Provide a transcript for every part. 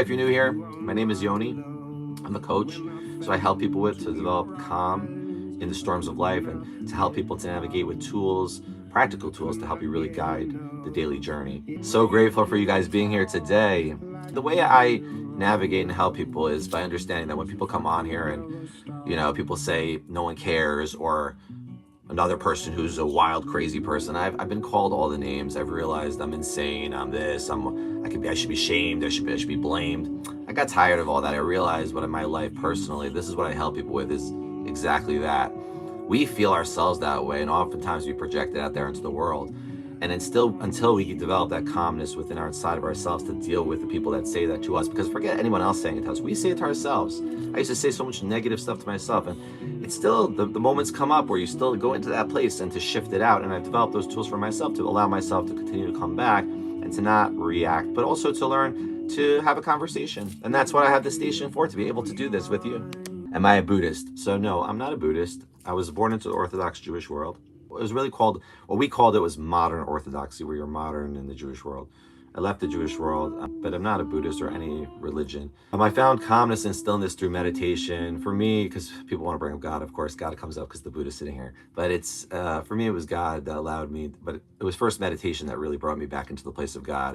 If you're new here, my name is Yoni. I'm a coach, so I help people to develop calm in the storms of life and to help people to navigate with tools, practical tools to help you really guide the daily journey. So grateful for you guys being here today. The way I navigate and help people is by understanding that when people come on here and, people say no one cares or another person who's a wild, crazy person. I've been called all the names. I've realized I'm insane. I'm this. I should be shamed. I should be blamed. I got tired of all that. I realized what in my life personally, this is what I help people with, is exactly that. We feel ourselves that way, and oftentimes we project it out there into the world. And then still, until we develop that calmness within our inside of ourselves to deal with the people that say that to us, because forget anyone else saying it to us, we say it to ourselves. I used to say so much negative stuff to myself, and it's still, the moments come up where you still go into that place and to shift it out. And I've developed those tools for myself to allow myself to continue to come back and to not react, but also to learn to have a conversation. And that's what I have the station for, to be able to do this with you. Am I a Buddhist? So no, I'm not a Buddhist. I was born into the Orthodox Jewish world. It was really called, what we called it was modern Orthodoxy, where you're modern in the Jewish world. I left the Jewish world, but I'm not a Buddhist or any religion. I found calmness and stillness through meditation. For me, because people want to bring up God, of course, God comes up because the Buddha's sitting here. But it's, for me, it was God that allowed me, but it was first meditation that really brought me back into the place of God.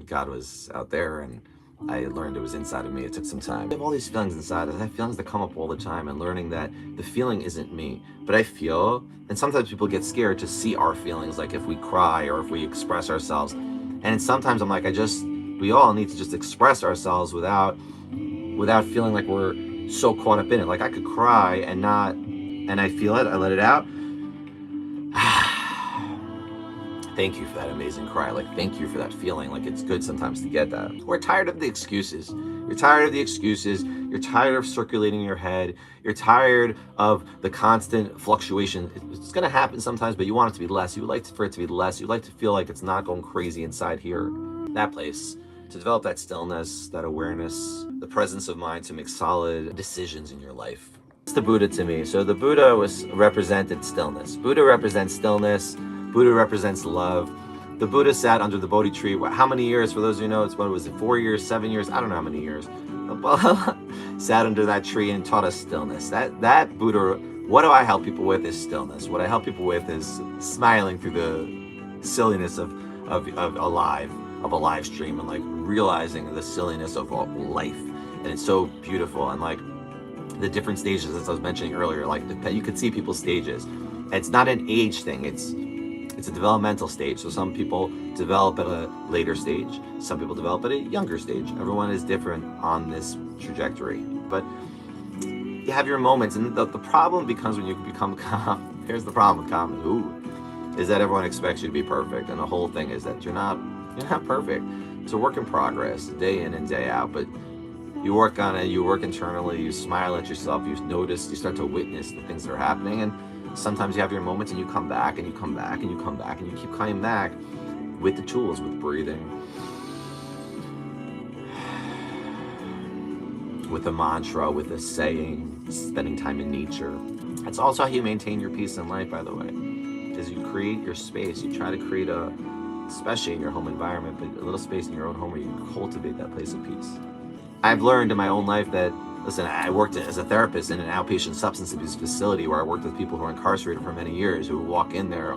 God was out there, and I learned it was inside of me. It took some time. I have all these feelings inside. I have feelings that come up all the time, and learning that the feeling isn't me, but I feel, and sometimes people get scared to see our feelings, like if we cry or if we express ourselves. And sometimes I'm like, we all need to just express ourselves without feeling like we're so caught up in it. Like I could cry and I feel it, I let it out. Thank you for that amazing cry. Like, thank you for that feeling. Like, it's good sometimes to get that. We're tired of the excuses. You're tired of the excuses. You're tired of circulating in your head. You're tired of the constant fluctuation. It's going to happen sometimes, but you want it to be less. You would like for it to be less. You'd like to feel like it's not going crazy inside here. That place. To develop that stillness, that awareness, the presence of mind to make solid decisions in your life. It's the Buddha to me. So the Buddha represented stillness. Buddha represents stillness. Buddha represents love. The Buddha sat under the Bodhi tree. How many years? For those of you who know, what was it, 4 years, 7 years? I don't know how many years. Sat under that tree and taught us stillness. That Buddha, what do I help people with is stillness. What I help people with is smiling through the silliness of a live stream, and like realizing the silliness of life. And it's so beautiful. And like the different stages, as I was mentioning earlier, like you could see people's stages. It's not an age thing. It's a developmental stage. So some people develop at a later stage. Some people develop at a younger stage. Everyone is different on this trajectory. But you have your moments. And the problem becomes when you become calm. Here's the problem with calm. Is that everyone expects you to be perfect. And the whole thing is that you're not perfect. It's a work in progress, day in and day out. But you work on it, you work internally, you smile at yourself, you notice, you start to witness the things that are happening. And sometimes you have your moments and you come back and you come back and you come back and you keep coming back with the tools, with breathing, with a mantra, with a saying, spending time in nature. That's also how you maintain your peace in life, by the way, is you create your space. You try to create especially in your home environment, but a little space in your own home where you cultivate that place of peace. I've learned in my own life that, listen, I worked as a therapist in an outpatient substance abuse facility where I worked with people who are incarcerated for many years, who walk in there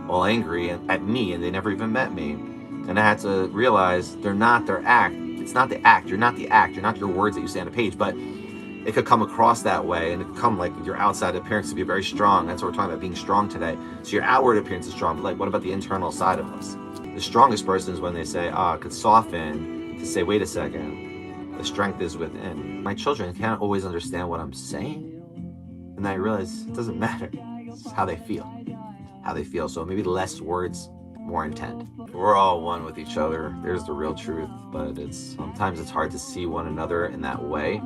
all angry at me, and they never even met me. And I had to realize they're not their act. It's not the act. You're not the act. You're not your words that you say on a page, but it could come across that way, and it could come like your outside appearance to be very strong. That's what we're talking about, being strong today. So your outward appearance is strong, but like, what about the internal side of us? The strongest person is when they say, it could soften to say, wait a second. The strength is within. My children can't always understand what I'm saying. And I realize it doesn't matter. It's how they feel. How they feel. So maybe less words, more intent. We're all one with each other. There's the real truth. But sometimes it's hard to see one another in that way.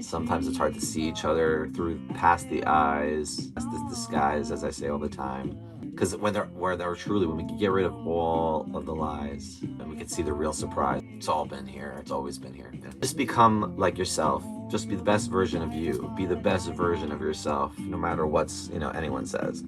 Sometimes it's hard to see each other past the eyes, past this disguise, as I say all the time. Because when we can get rid of all of the lies and we can see the real surprise. It's all been here. It's always been here. Just become like yourself. Just be the best version of you. Be the best version of yourself, no matter what anyone says.